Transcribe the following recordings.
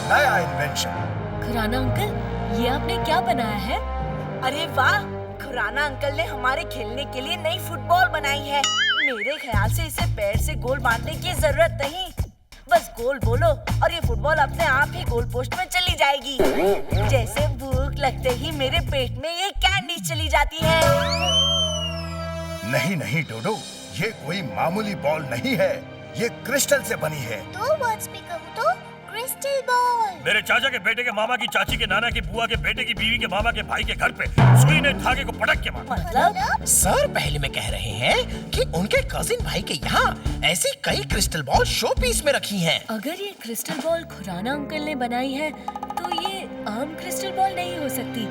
नया invention. Khurana uncle, ये आपने क्या बनाया है? अरे वाह, खुराना अंकल ने हमारे खेलने के लिए नई फुटबॉल बनाई है। मेरे ख्याल से इसे पैर से गोल बांधने की जरूरत नहीं, बस गोल बोलो और ये फुटबॉल अपने आप ही गोल पोस्ट में चली जाएगी। जैसे भूख लगते ही मेरे पेट में ये कैंडी चली जाती है। नहीं नहीं डोडो, ये कोई मामूली बॉल नहीं है, ये क्रिस्टल से बनी है। दो वर्ड्स में कहूँ तो क्रिस्टल बॉल। मेरे चाचा के बेटे के मामा की चाची के नाना की बुआ के बेटे की बीवी के मामा के भाई के घर पे सुई ने धागे को पटक के मारा। मतलब? सर पहले में कह रहे हैं कि उनके कजिन भाई के यहाँ ऐसी कई क्रिस्टल बॉल शो पीस में रखी हैं। अगर ये क्रिस्टल बॉल खुराना अंकल ने बनाई है तो ये आम क्रिस्टल बॉल नहीं हो सकती।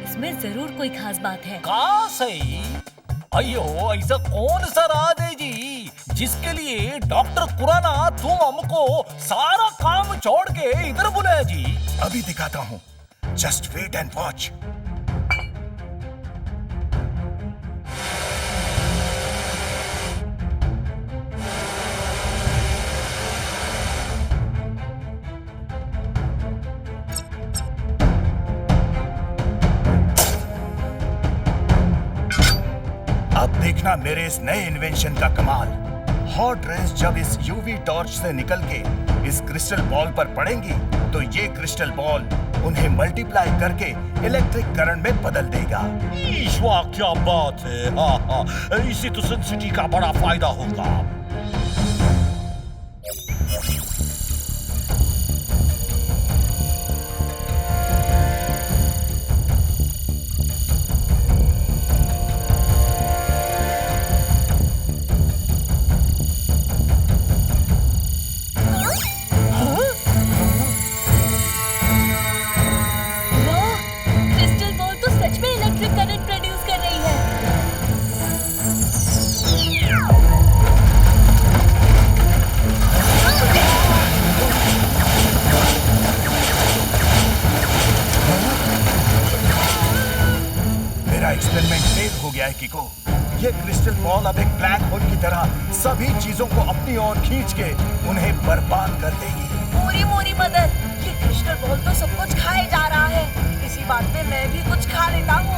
इसमें जरूर कोई खास बात है। का सही? अयो, ऐसा कौन सा राज है जी जिसके लिए डॉक्टर खुराना तुम हमको सारा काम छोड़ के इधर बुलाया जी? अभी दिखाता हूँ, जस्ट वेट एंड वॉच। अब देखना मेरे इस नए इन्वेंशन का कमाल। हॉट रेस जब इस यूवी टॉर्च से निकल के इस क्रिस्टल बॉल पर पड़ेंगी तो ये क्रिस्टल बॉल उन्हें मल्टीप्लाई करके इलेक्ट्रिक करंट में बदल देगा। ईश्वा, क्या बात है। हाँ हाँ, इससे तो सनसिटी का बड़ा फायदा होगा। क्रिस्टल बॉल तो सच में इलेक्ट्रिक करंट प्रोड्यूस कर रही है। मेरा एक्सपेरिमेंट फेल हो गया है किको। ये क्रिस्टल बॉल अब एक ब्लैक होल की तरह सभी चीजों को अपनी ओर खींच के उन्हें बर्बाद कर देगी। मोरी मोरी मदर, ये क्रिस्टल बॉल तो सब कुछ खाए जा रहा है। इसी बात पे मैं भी कुछ खा लेता हूँ।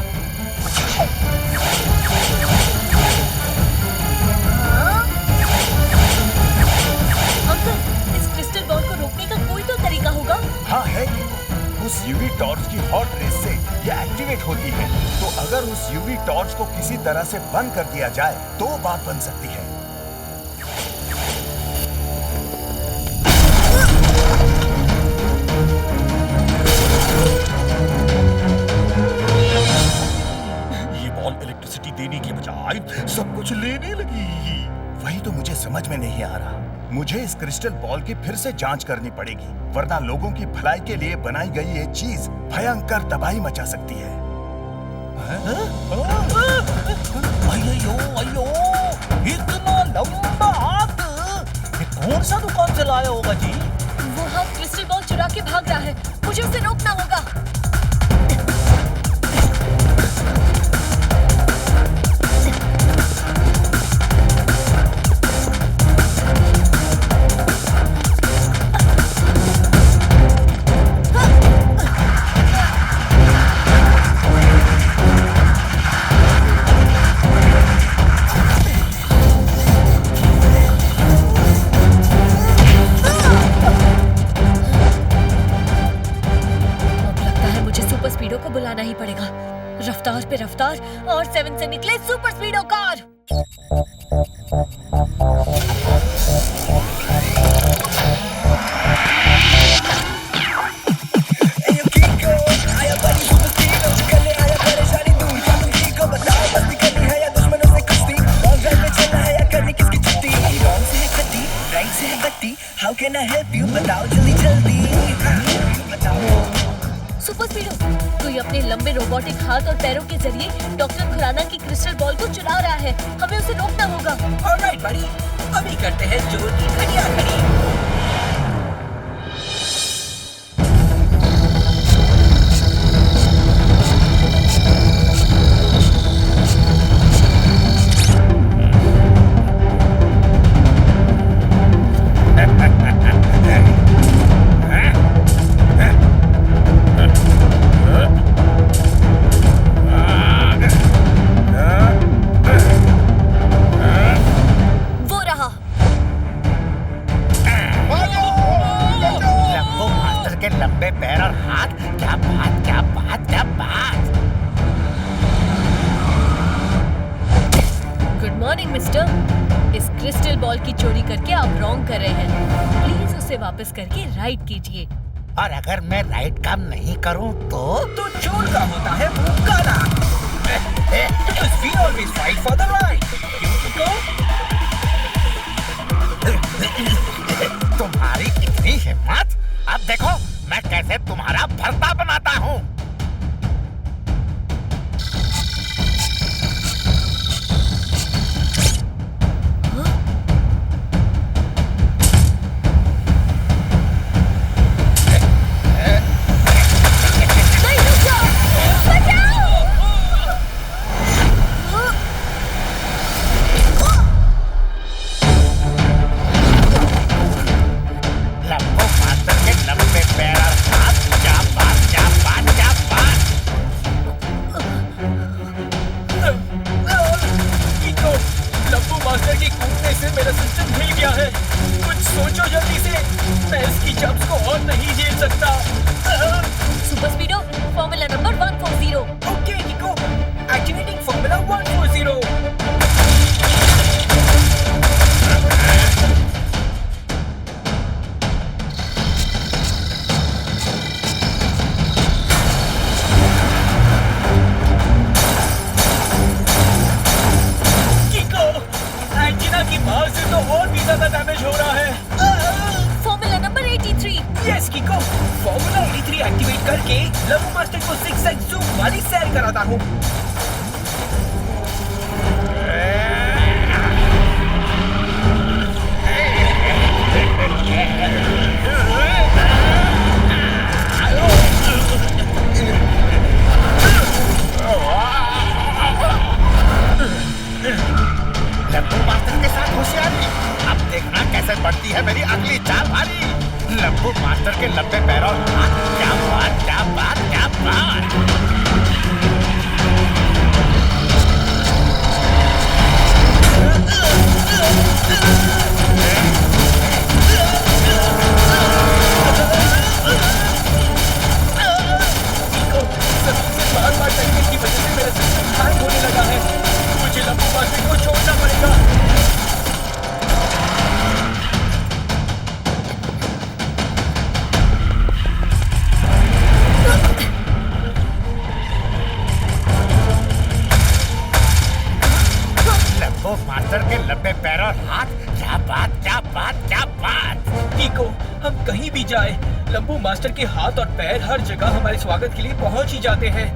अंकल, इस क्रिस्टल बॉल को रोकने का कोई तो तरीका होगा। हाँ है किको। उस यूवी टॉर्च की हॉट रेस से ये एक्टिवेट होती है, तो अगर उस यूवी टॉर्च को किसी तरह से बंद कर दिया जाए तो बात बन सकती है। ये बॉल इलेक्ट्रिसिटी देने के बजाय सब कुछ लेने लगी। वही तो मुझे समझ में नहीं आ रहा। मुझे इस क्रिस्टल बॉल की फिर से जांच करनी पड़ेगी, वरना लोगों की भलाई के लिए बनाई गई ये चीज भयंकर तबाही मचा सकती है। अयो अयो, इतना लंबा हाथ, ये कौन सा दुकान से लाया होगा जी? वो हाथ क्रिस्टल बॉल चुरा के भाग रहा है, मुझे उसे रोकना होगा। बुलाना ही पड़ेगा। रफ्तार पे रफ्तार और 7 से निकले super स्पीडो car. How can I help you? बताओ जल्दी जल्दी। सुपर स्पीडो, कोई अपने लंबे रोबोटिक हाथ और पैरों के जरिए डॉक्टर खुराना की क्रिस्टल बॉल को चुरा रहा है। हमें उसे रोकना होगा। ऑलराइट बड़ी, अभी करते हैं जोर की खड़िया खड़ी। कर रहे हैं। प्लीज उसे वापस करके राइट कीजिए। और अगर मैं राइट काम नहीं करूं तो चोर का होता है मुंह काला। Because we always fight for the right. Kiko? तुम्हारी इतनी हिम्मत! अब देखो मैं कैसे तुम्हारा भरता बनाता हूँ। Super Speedo formula number 140। Okay, Kiko. Activating Formula 140. Kiko, antenna की मार से तो और भी ज्यादा डैमेज हो रहा है। Formula number 83। Yes किको, formula 83 activate करके लव मास्टर को zigzag zoom वाली सैर कराता हूँ। लंबू मास्टर के साथ होशियारी। अब देखना कैसे बढ़ती है मेरी अगली चाल भारी। लंबू मास्टर के लंबे पैरों क्या बात क्या बात क्या बात। बार-बार टक्कर की वजह से मेरा सिस्टम हैंग होने लगा है। मुझे लंबू मास्टर को छोड़ना पड़ेगा। लंबू मास्टर के लंबे पैरों हाथ क्या बात क्या बात क्या बात। कीको, हम कहीं भी जाए लंबू मास्टर के हाथ और पैर हर जगह हमारे स्वागत के लिए पहुंच ही जाते हैं।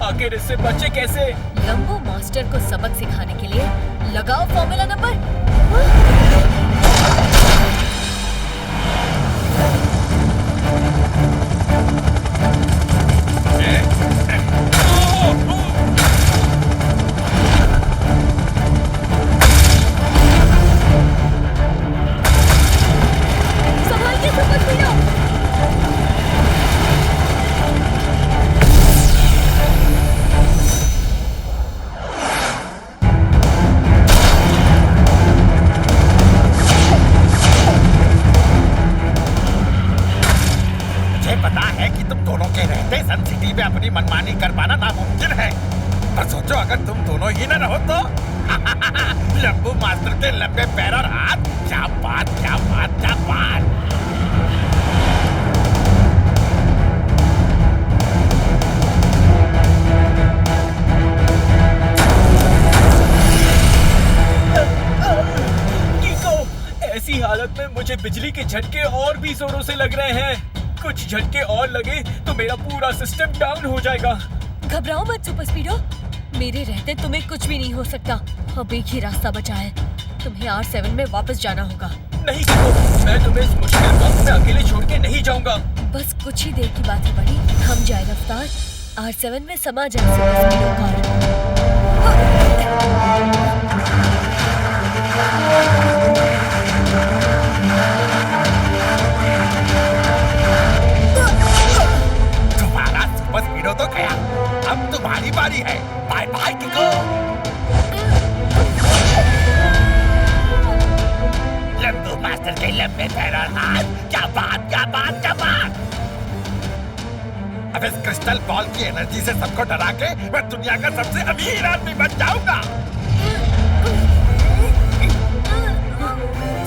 आखिर इससे बचे कैसे? लंबू मास्टर को सबक सिखाने के लिए लगाओ फॉर्मूला नंबर। संभाल के सुपर स्पीडो। पता है कि तुम दोनों के रहते सन सिटी में अपनी मनमानी कर पाना नामुमकिन है। पर सोचो अगर तुम दोनों ही न रहो तो। लंबू मास्टर के लंबे पैर और हाथ क्या बात क्या बात क्या बात। कीको, ऐसी हालत में मुझे बिजली के झटके और भी जोरों से लग रहे हैं। कुछ झटके और लगे तो मेरा पूरा सिस्टम डाउन हो जाएगा। घबराओ मत सुपर स्पीडो, मेरे रहते तुम्हें कुछ भी नहीं हो सकता। अब एक ही रास्ता बचा है, तुम्हें R7 में वापस जाना होगा। नहीं कीको, मैं तुम्हें इस मुश्किल वक्त में अकेले छोड़ के नहीं जाऊंगा। बस कुछ ही देर की बात है बड़ी, हम जाए रफ्तार। R7 में समा जाए सुपर स्पीडो कार। तुम्हारा सुपर स्पीडो तो गया, अब तुम्हारी बारी है। Bye bye Kiko. Lambu master के लंबे पैर और हाथ क्या बात क्या बात क्या बात। अब इस क्रिस्टल बॉल की एनर्जी से सबको डरा के मैं दुनिया का सबसे अमीर आदमी बन जाऊंगा।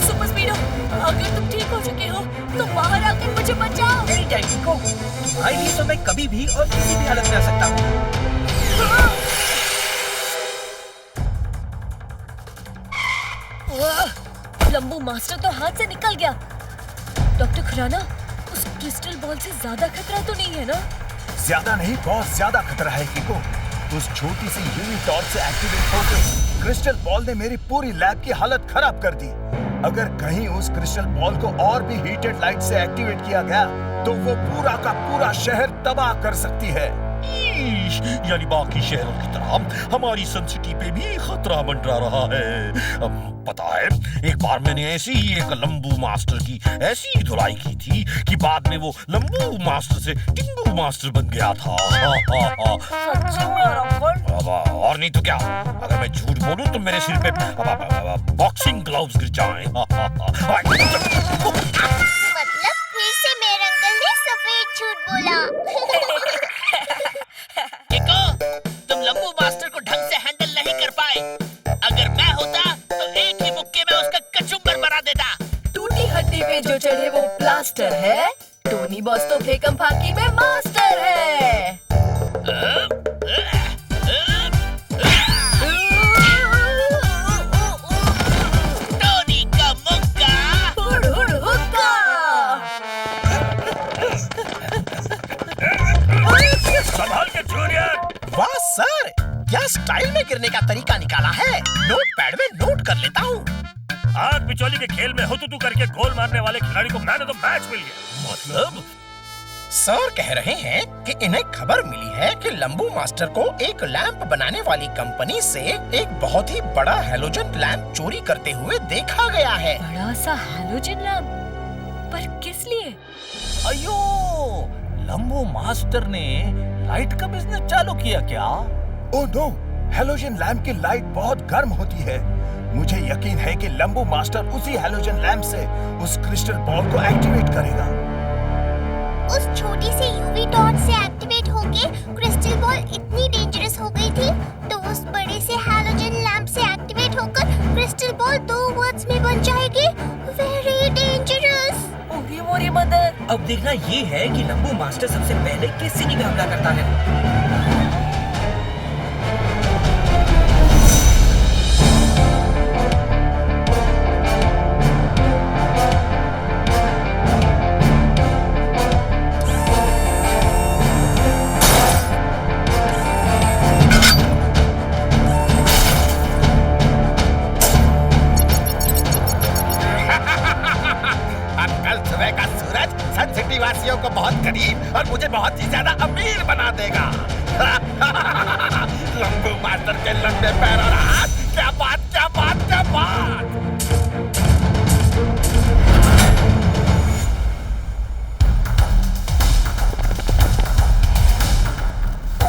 सुपर स्पीडो अगर तुम ठीक हो चुके हो तो बाहर आकर मुझे बचाओ। एनी टाइम कीको, तुम्हारे लिए तो मैं कभी भी और किसी भी हालत में आ सकता हूँ। लंबू मास्टर तो हाथ से निकल गया। डॉक्टर खुराना, उस क्रिस्टल बॉल से ज्यादा खतरा तो नहीं है ना? ज्यादा नहीं, बहुत ज्यादा खतरा है कीको। उस छोटी सी यूवी टॉर्च से एक्टिवेट होकर क्रिस्टल बॉल ने मेरी पूरी लैब की हालत खराब कर दी। अगर कहीं उस क्रिस्टल बॉल को और भी हीटेड लाइट से एक्टिवेट किया गया तो वो पूरा का पूरा शहर तबाह कर सकती है। यानी बाकी शहरों की तरह हमारी सन सिटी पे भी खतरा मंडरा रहा है। पता है, एक बार मैंने ऐसे ही एक लंबू मास्टर की ऐसी ही धुलाई की थी कि बाद में वो लंबू मास्टर से टिंगू मास्टर बन गया था। सच्ची में रफल? और नहीं तो क्या, अगर मैं झूठ बोलूं तो मेरे सिर पे बॉक्सिंग ग्लव्स गिर जाएं। मतलब फिर से मेरे अंकल ने सफेद झूठ बोला। तुम लंबू मास्टर को ढंग से हैंडल नहीं कर पाए। अगर मैं होता तो एक ही मुक्के में उसका कचुम्बर बना देता। टूटी हड्डी पे जो चढ़े वो प्लास्टर है। टोनी बॉस तो फेकम फाकी में मास्टर है। टोनी का मुक्का। हुड़ हुड़ हुक्का। संभाल के जूनियर। वाह सर, क्या स्टाइल में गिरने का तरीका निकाला है। नोटपैड में नोट कर लेता हूँ। आग बिचौली के खेल में हुतुतु करके गोल मारने वाले खिलाड़ी को मैन ऑफ द मैच मिल गया। मतलब सर कह रहे हैं कि इन्हें खबर मिली है कि लंबू मास्टर को एक लैंप बनाने वाली कंपनी से एक बहुत ही बड़ा हैलोजन लैंप चोरी करते हुए देखा गया है। बड़ा सा हैलोजन लैंप? पर किस लिए? अयो, लंबू मास्टर ने लाइट का बिजनेस चालू किया क्या? ओह नो, हैलोजन लैंप की लाइट बहुत गर्म होती है। मुझे यकीन है कि लंबू मास्टर उसी हैलोजन लैंप से उस क्रिस्टल बॉल को एक्टिवेट करेगा। उस छोटी सी यूवी टॉर्च से एक्टिवेट होके क्रिस्टल बॉल इतनी डेंजरस हो गई थी तो उस बड़े से हैलोजन लैंप से एक्टिवेट होकर क्रिस्टल बॉल 2 वर्ड्स में बन जाएगी। Very dangerous. ओरी मोरी मदर। अब देखना ये है कि लंबू मास्टर सबसे पहले किस सिटी पे हमला करता है। सन सिटी वासियों को बहुत गरीब और मुझे बहुत ही ज्यादा अमीर बना देगा। लंबू मास्टर के लंबे पैर और हाथ, क्या बात, क्या बात, क्या बात।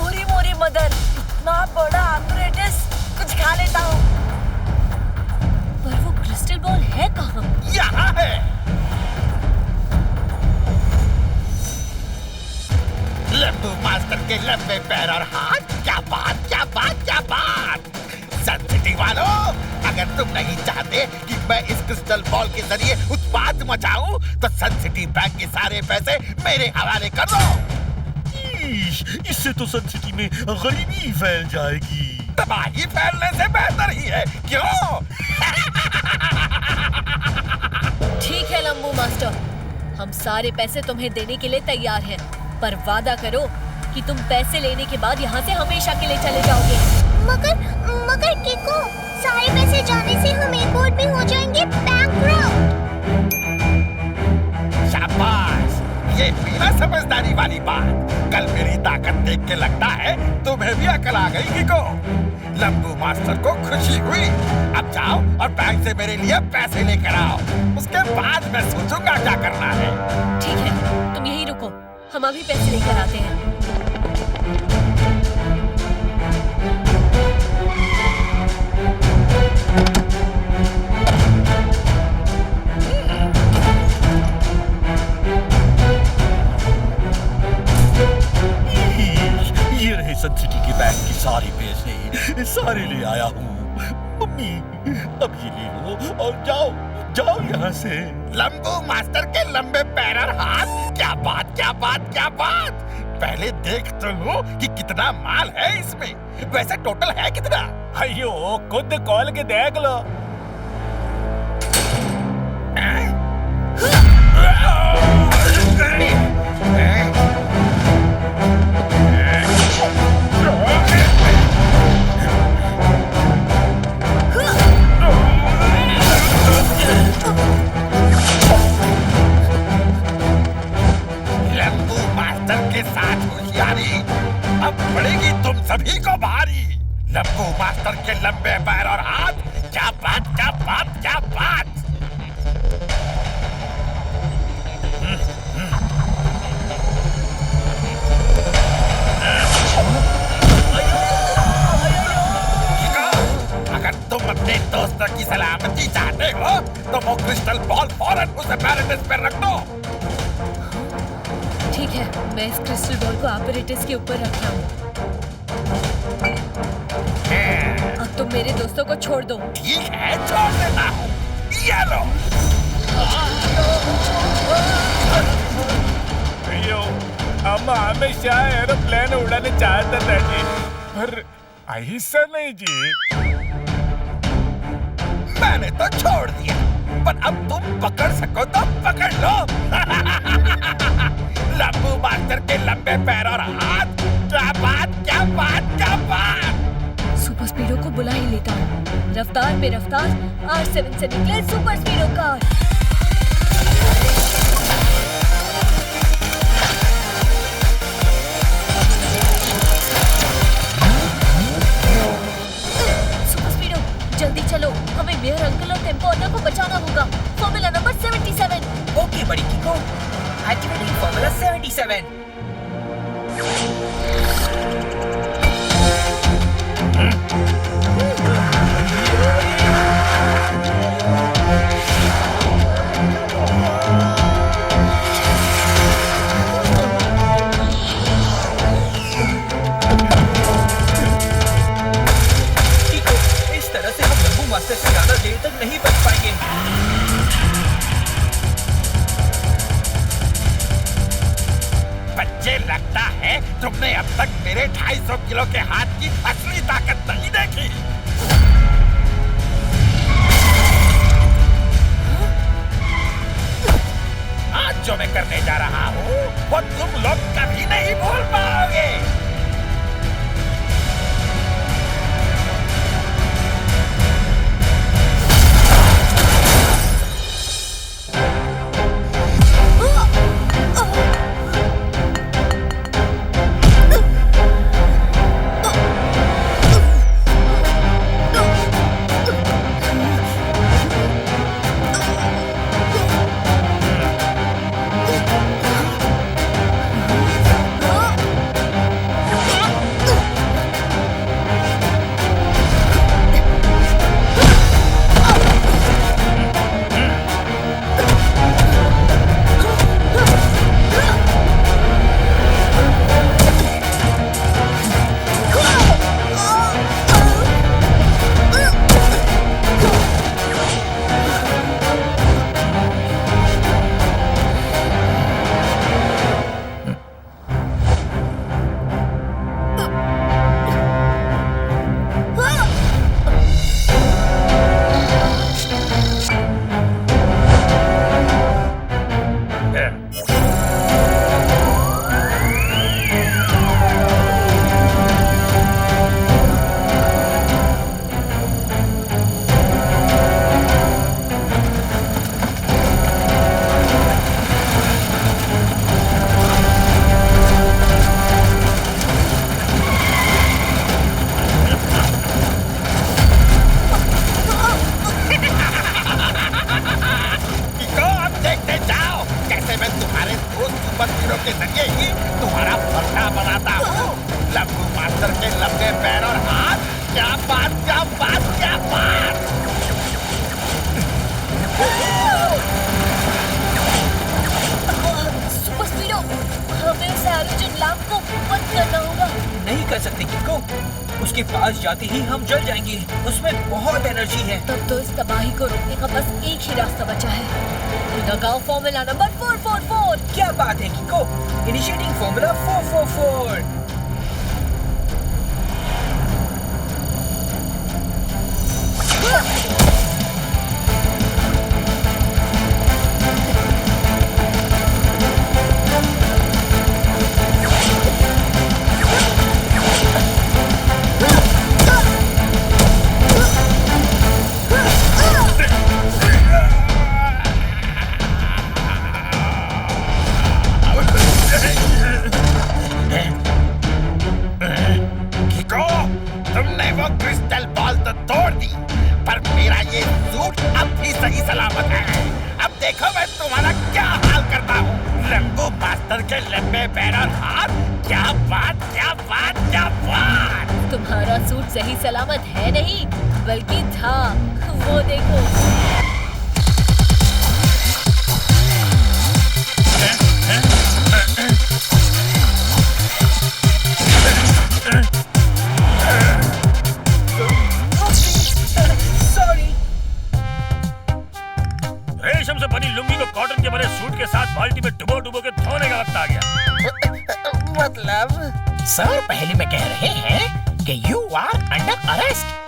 ओरी मोरी मदर, इतना बड़ा apparatus, कुछ खा लेता हूँ। पर वो क्रिस्टल बॉल है कहाँ? यहाँ है। लंबू मास्टर के लंबे पैर और हाथ, क्या बात, क्या बात, क्या बात। सन सिटी वालों, अगर तुम नहीं चाहते कि मैं इस क्रिस्टल बॉल के जरिए उत्पात मचाऊं तो सन सिटी बैंक के सारे पैसे मेरे हवाले कर दो। इससे तो सन सिटी में गरीबी फैल जाएगी। तबाही फैलने से बेहतर ही है, क्यों? ठीक है लंबू मास्टर, हम सारे पैसे तुम्हें देने के लिए तैयार हैं, पर वादा करो कि तुम पैसे लेने के बाद यहाँ से हमेशा के लिए चले जाओगे। मगर कीको, सारे पैसे जाने से हम एक और भी हो जाएंगे बैंकरप्ट। शाबाश, ये बिना समझदारी वाली बात। कल मेरी ताकत देख के लगता है तुम्हें भी अकल आ गई कीको। लंबू मास्टर को खुशी हुई। अब जाओ और बैंक से मेरे लिए पैसे लेकर आओ, उसके बाद मैं सोचूंगा क्या करना है। ठीक है, तुम यहीं रुको, हम अभी पैसे लेकर आते हैं। ये रहे सन सिटी के बैंक के सारे पैसे, सारे ले आया हूँ। मम्मी अब ये ले लो और जाओ जाओ यहाँ से। लंबू मास्टर के लंबे पैर और हाथ, क्या बात क्या बात क्या बात। पहले देख तो लो कि कितना माल है इसमें। वैसे टोटल है कितना? अयो खुद कॉल के देख लो। लंबू मास्टर के साथ होशियारी अब पड़ेगी तुम सभी को भारी। लंबू मास्टर के लंबे पैर और हाथ, क्या बात क्या बात क्या बात। अगर तुम अपने दोस्तों की सलामती चाहते हो तो वो क्रिस्टल बॉल फौरन उस apparatus पे रख दो। ठीक है, मैं इस क्रिस्टल बॉल को apparatus के ऊपर रखता हूँ। अब तुम मेरे दोस्तों को छोड़ दो। ठीक है, छोड़ देता हूँ। ये लो। अयो हम हमेशा एरोप्लेन उड़ाने चाहते थे जी, पर ऐसा नहीं जी। मैंने तो छोड़ दिया, पर अब तुम पकड़ सको तो पकड़ लो। लंबू मास्टर के लंबे पैर और हाथ, क्या बात क्या बात क्या बात। सुपर स्पीडो को बुला ही लेता हूँ। रफ्तार पे रफ्तार, R7 से निकले सुपर स्पीडो कार। सुपर स्पीडो, जल्दी चलो, हमें मेयर अंकल और टेम्पो अन्ना को बचाना होगा। Formula number 77। ओके बड़ी किको, एक्टिवेटिंग फॉर्मूला 77। इस तरह से हम लंबू मास्टर से ज्यादा देर तक नहीं बच पाएंगे। बच्चे, लगता है तुमने अब तक मेरे 250 किलो के हाथ की असली ताकत नहीं देखी। आज जो मैं करने जा रहा हूँ वो तुम लोग कभी नहीं भूल पाओगे। के जरिए ही तुम्हारा फरना बनाता हूँ। लंबू मास्टर के लंबे पैर और हाथ, क्या बात क्या बात क्या बात। सुपर स्पीडो, हमें उस हाइड्रोजन लैंप को बंद करना होगा। नहीं कर सकते किको। उसके पास जाते ही हम जल जाएंगे। उसमें बहुत एनर्जी है। तब तो इस तबाही को रोकने का बस एक ही रास्ता बचा है। लगाओ फॉर्मूला नंबर 444। क्या बात है किको, इनिशिएटिंग फॉर्मूला 444। किको, तुमने वो क्रिस्टल बॉल तो तोड़ दी, पर मेरा ये सूट अब भी सही सलामत है। अब देखो मैं तुम्हारा क्या हाल करता हूँ। लंबू मास्टर के लंबे पैर और हाथ। क्या बात, क्या बात, क्या बात। तुम्हारा सूट सही सलामत है नहीं, बल्कि था। वो देखो। सॉरी। रेशम से बनी लुंगी को कॉटन के बने सूट के साथ बाल्टी में डुबो डुबो के धोने का वक्त आ गया। मतलब सर पहले में कह रहे हैं कि यू आर अंडर अरेस्ट।